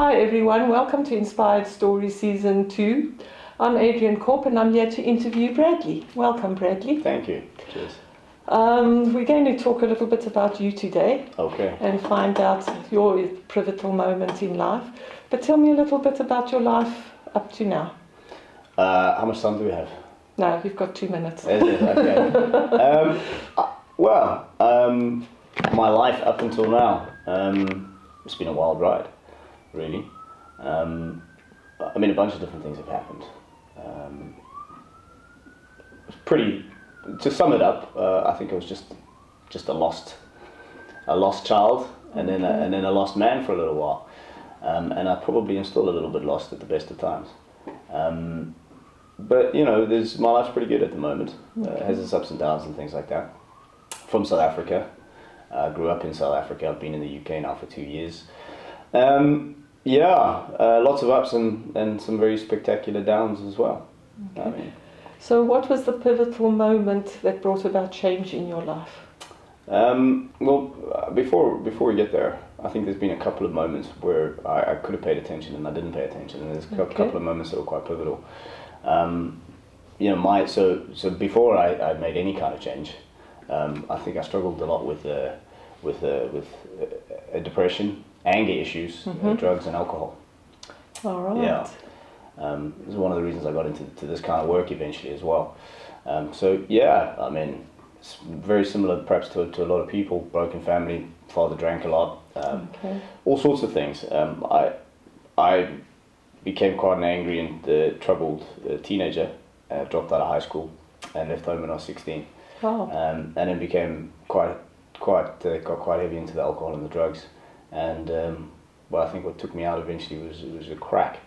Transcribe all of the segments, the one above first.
Hi everyone, welcome to Inspired Stories Season 2. I'm Adrianne Kop and I'm here to interview Bradley. Welcome Bradley. Thank you. Cheers. We're going to talk a little bit about you today. Okay. And find out your pivotal moment in life. But tell me a little bit about your life up to now. How much time do we have? No, you've got 2 minutes. Is it? Okay. My life up until now, it's been a wild ride, really. A bunch of different things have happened. To sum it up, I think I was just a lost child, and then a lost man for a little while, and I probably am still a little bit lost at the best of times. But my life's pretty good at the moment. It has its ups and downs and things like that. From South Africa, grew up in South Africa. I've been in the UK now for 2 years. Lots of ups and some very spectacular downs as well. Okay. So what was the pivotal moment that brought about change in your life? Before we get there, I think there's been a couple of moments where I could have paid attention and I didn't pay attention, and there's a couple of moments that were quite pivotal. So before I made any kind of change, I think I struggled a lot with depression, anger issues, drugs and alcohol. All right. Yeah. This is one of the reasons I got into this kind of work eventually as well. It's very similar perhaps to a lot of people. Broken family, father drank a lot, all sorts of things. I became quite an angry and troubled teenager. Dropped out of high school and left home when I was 16. Wow. And then became got quite heavy into the alcohol and the drugs. And I think what took me out eventually was a crack.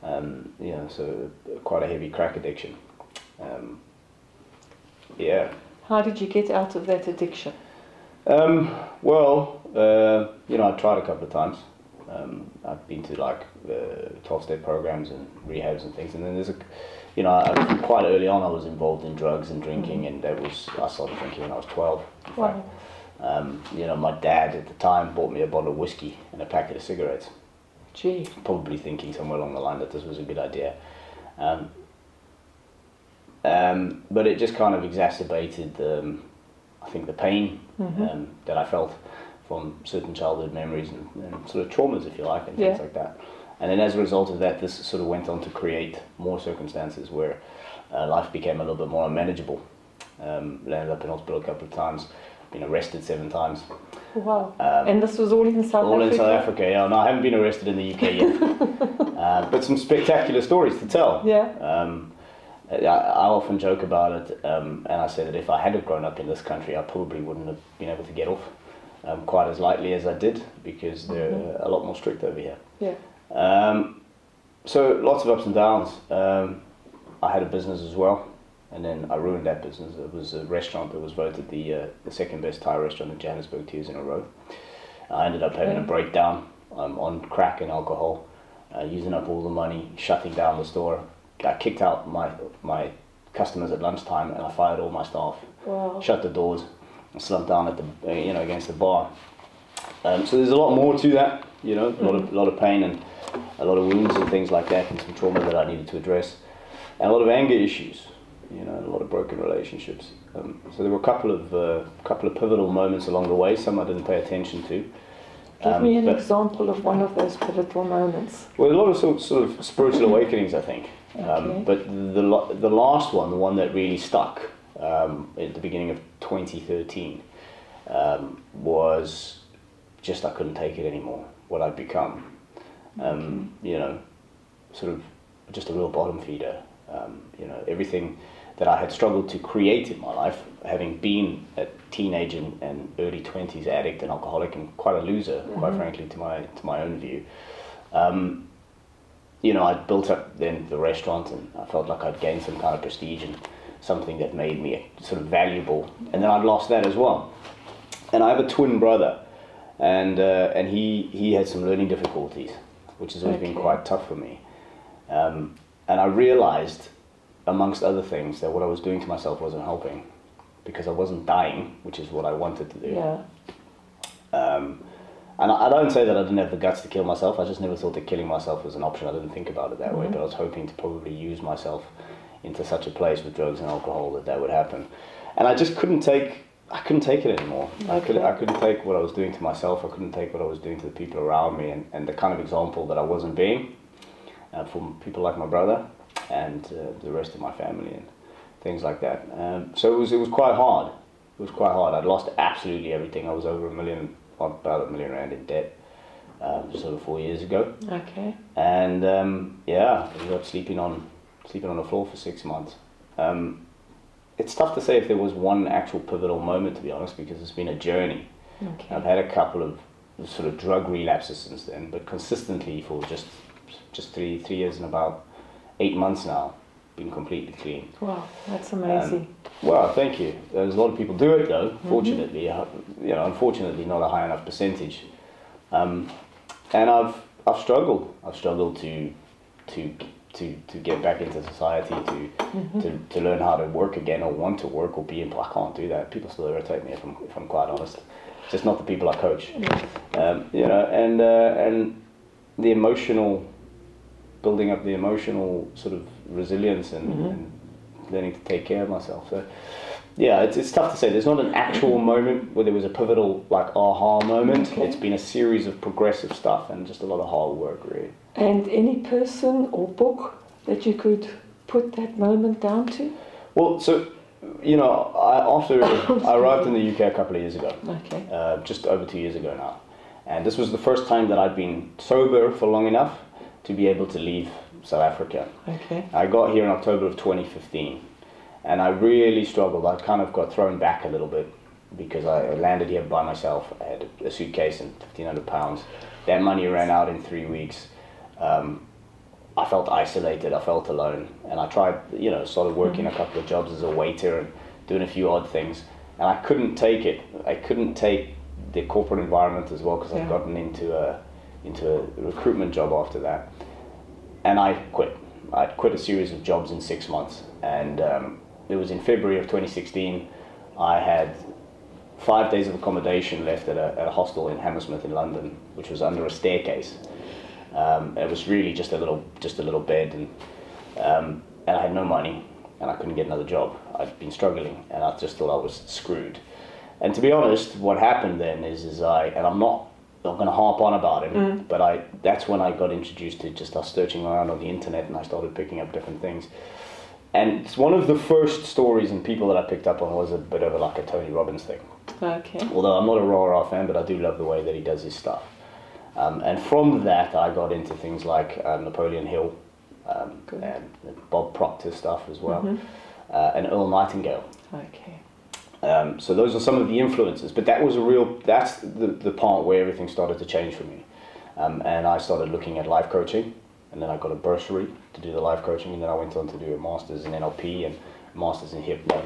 So quite a heavy crack addiction. How did you get out of that addiction? I tried a couple of times. I've been to 12-step programs and rehabs and things, and then quite early on I was involved in drugs and drinking, and I started drinking when I was 12. Wow. My dad at the time bought me a bottle of whiskey and a packet of cigarettes. Gee. Probably thinking somewhere along the line that this was a good idea. But it just kind of exacerbated, I think, the pain that I felt from certain childhood memories and sort of traumas, if you like, and things like that. And then as a result of that, this sort of went on to create more circumstances where life became a little bit more unmanageable. Landed up in hospital a couple of times, been arrested 7 times. Wow. And this was all in South Africa? All in South Africa, yeah. No, I haven't been arrested in the UK yet. But some spectacular stories to tell. Yeah. I often joke about it, and I say that if I had have grown up in this country, I probably wouldn't have been able to get off quite as lightly as I did, because they're a lot more strict over here. Yeah. So lots of ups and downs. I had a business as well, and then I ruined that business. It was a restaurant that was voted the second best Thai restaurant in Johannesburg 2 years in a row. I ended up having a breakdown on crack and alcohol, using up all the money, shutting down the store. I kicked out my customers at lunchtime, and I fired all my staff. Wow. Shut the doors, and slumped down at the against the bar. So there's a lot more to that, a lot of pain and a lot of wounds and things like that, and some trauma that I needed to address, and a lot of anger issues, and a lot of broken relationships. So there were a couple of pivotal moments along the way. Some I didn't pay attention to. Give me an example of one of those pivotal moments. Well, a lot of sort of spiritual awakenings, I think. But the last one, the one that really stuck at the beginning of 2013, was just I couldn't take it anymore. What I'd become, sort of just a real bottom feeder. Everything that I had struggled to create in my life, having been a teenage and early 20s addict and alcoholic and quite a loser, quite frankly, to my own view. I'd built up then the restaurant, and I felt like I'd gained some kind of prestige and something that made me sort of valuable, and then I'd lost that as well. And I have a twin brother, and he had some learning difficulties, which has always been quite tough for me. And I realized, amongst other things, that what I was doing to myself wasn't helping, because I wasn't dying, which is what I wanted to do. Yeah. And I don't say that I didn't have the guts to kill myself. I just never thought that killing myself was an option. I didn't think about it that way. But I was hoping to probably use myself into such a place with drugs and alcohol that would happen. And I just couldn't take it anymore. Okay. I couldn't take what I was doing to myself. I couldn't take what I was doing to the people around me, and the kind of example that I wasn't being from people like my brother and the rest of my family and things like that. So it was quite hard. It was quite hard. I'd lost absolutely everything. I was over about R1 million in debt just over 4 years ago. Okay. And I ended up sleeping on the floor for 6 months. It's tough to say if there was one actual pivotal moment, to be honest, because it's been a journey. Okay. I've had a couple of sort of drug relapses since then, but consistently for just 3 years and about 8 months now, been completely clean. Wow, that's amazing. Well, thank you. There's a lot of people do it though. Fortunately, unfortunately, not a high enough percentage. And I've struggled. I've struggled to get back into society, to learn how to work again, or want to work, or be in. I can't do that. People still irritate me if I'm quite honest. Just not the people I coach. And the emotional, building up the emotional sort of resilience and learning to take care of myself. So yeah, it's tough to say. There's not an actual moment where there was a pivotal like aha moment. Okay. It's been a series of progressive stuff and just a lot of hard work, really. And any person or book that you could put that moment down to? Well, so after I arrived in the UK a couple of years ago, just over 2 years ago now, and this was the first time that I'd been sober for long enough to be able to leave South Africa. Okay. I got here in October of 2015, and I really struggled. I kind of got thrown back a little bit because I landed here by myself. I had a suitcase and £1,500. That money ran out in 3 weeks. I felt isolated, I felt alone, and I tried, started working a couple of jobs as a waiter and doing a few odd things, and I couldn't take it. I couldn't take the corporate environment as well because I'd gotten into a recruitment job after that, and I quit. I'd quit a series of jobs in 6 months, and it was in February of 2016. I had 5 days of accommodation left at a hostel in Hammersmith in London, which was under a staircase. It was really just a little bed, and I had no money, and I couldn't get another job. I'd been struggling, and I just thought I was screwed. And to be honest, what happened then is I'm not going to harp on about it, but that's when I got introduced to just us searching around on the internet, and I started picking up different things. And it's one of the first stories and people that I picked up on was a bit of like a Tony Robbins thing. Okay. Although I'm not a rah-rah fan, but I do love the way that he does his stuff. And from that, I got into things like Napoleon Hill and Bob Proctor stuff as well, and Earl Nightingale. Okay. So those are some of the influences. But that's the part where everything started to change for me. And I started looking at life coaching, and then I got a bursary to do the life coaching, and then I went on to do a master's in NLP and master's in hypno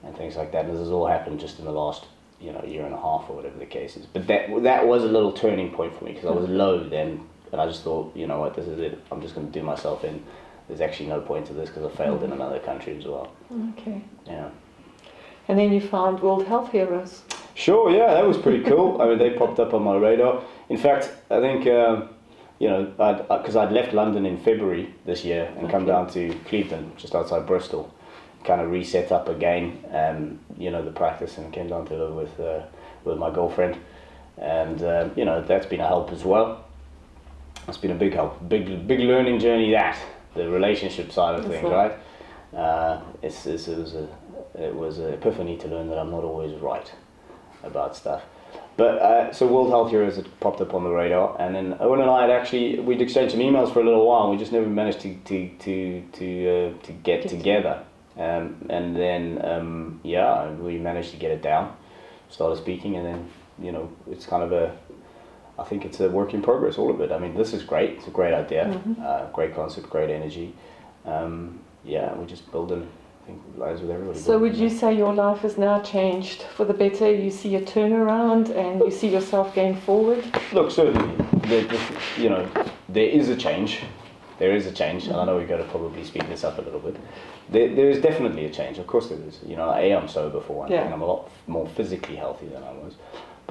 and things like that. And this has all happened just in the last year and a half or whatever the case is. But that was a little turning point for me because I was low then, and I just thought, you know what, this is it. I'm just going to do myself in. There's actually no point to this because I failed in another country as well. Okay. Yeah. And then you found World Health Heroes. Sure, yeah, that was pretty cool. I mean, they popped up on my radar. In fact, I think, because I'd left London in February this year and come down to Cleveland, just outside Bristol, kind of reset up again, the practice, and came down to live with my girlfriend. And, that's been a help as well. It's been a big help, big learning journey, the relationship side of things, right? It was an epiphany to learn that I'm not always right about stuff. But so World Health Heroes had popped up on the radar, and then Owen and I we'd exchanged some emails for a little while. And we just never managed to get together. And then we managed to get it down, started speaking, and then it's kind of I think it's a work in progress, all of it. I mean, this is great. It's a great idea, great concept, great energy. We're just building. I think lives with everybody. So would you say your life has now changed for the better? You see a turnaround and you see yourself going forward? Look, certainly, there is a change. There is a change, and I know we've got to probably speed this up a little bit. There is definitely a change. Of course there is. I'm sober for one thing. I'm a lot more physically healthy than I was.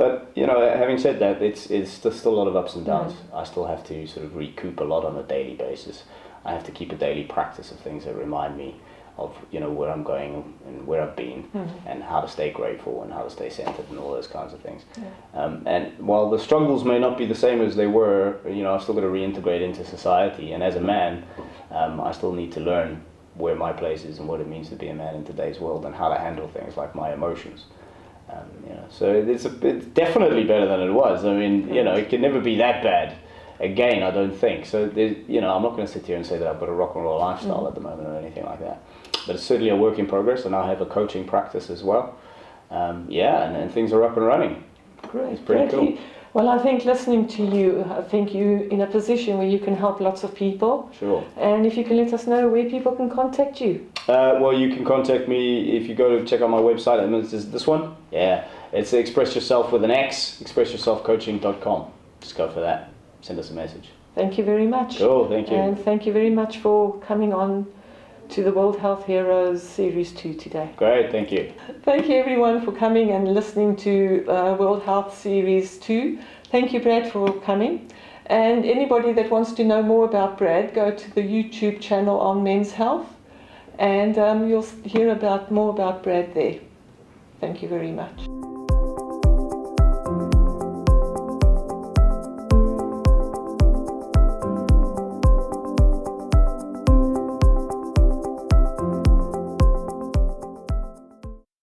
But having said that, it's still a lot of ups and downs. I still have to sort of recoup a lot on a daily basis. I have to keep a daily practice of things that remind me of where I'm going and where I've been, and how to stay grateful and how to stay centered and all those kinds of things. And while the struggles may not be the same as they were, I've still got to reintegrate into society. And as a man, I still need to learn where my place is and what it means to be a man in today's world and how to handle things like my emotions. So it's definitely better than it was. I mean, it can never be that bad again, I don't think. So I'm not going to sit here and say that I've got a rock and roll lifestyle at the moment or anything like that. But it's certainly a work in progress, and I have a coaching practice as well. And things are up and running. Great. It's pretty cool. Well, I think listening to you, I think you're in a position where you can help lots of people. Sure. And if you can let us know where people can contact you. Well, you can contact me if you go to check out my website. And it's this one. Yeah. It's Express Yourself with an X, expressyourselfcoaching.com. Just go for that. Send us a message. Thank you very much. Cool, thank you. And thank you very much for coming on to the World Health Heroes Series 2 today. Great, thank you. Thank you everyone for coming and listening to World Health Series 2. Thank you, Brad, for coming. And anybody that wants to know more about Brad, go to the YouTube channel on Men's Health, and you'll hear more about Brad there. Thank you very much.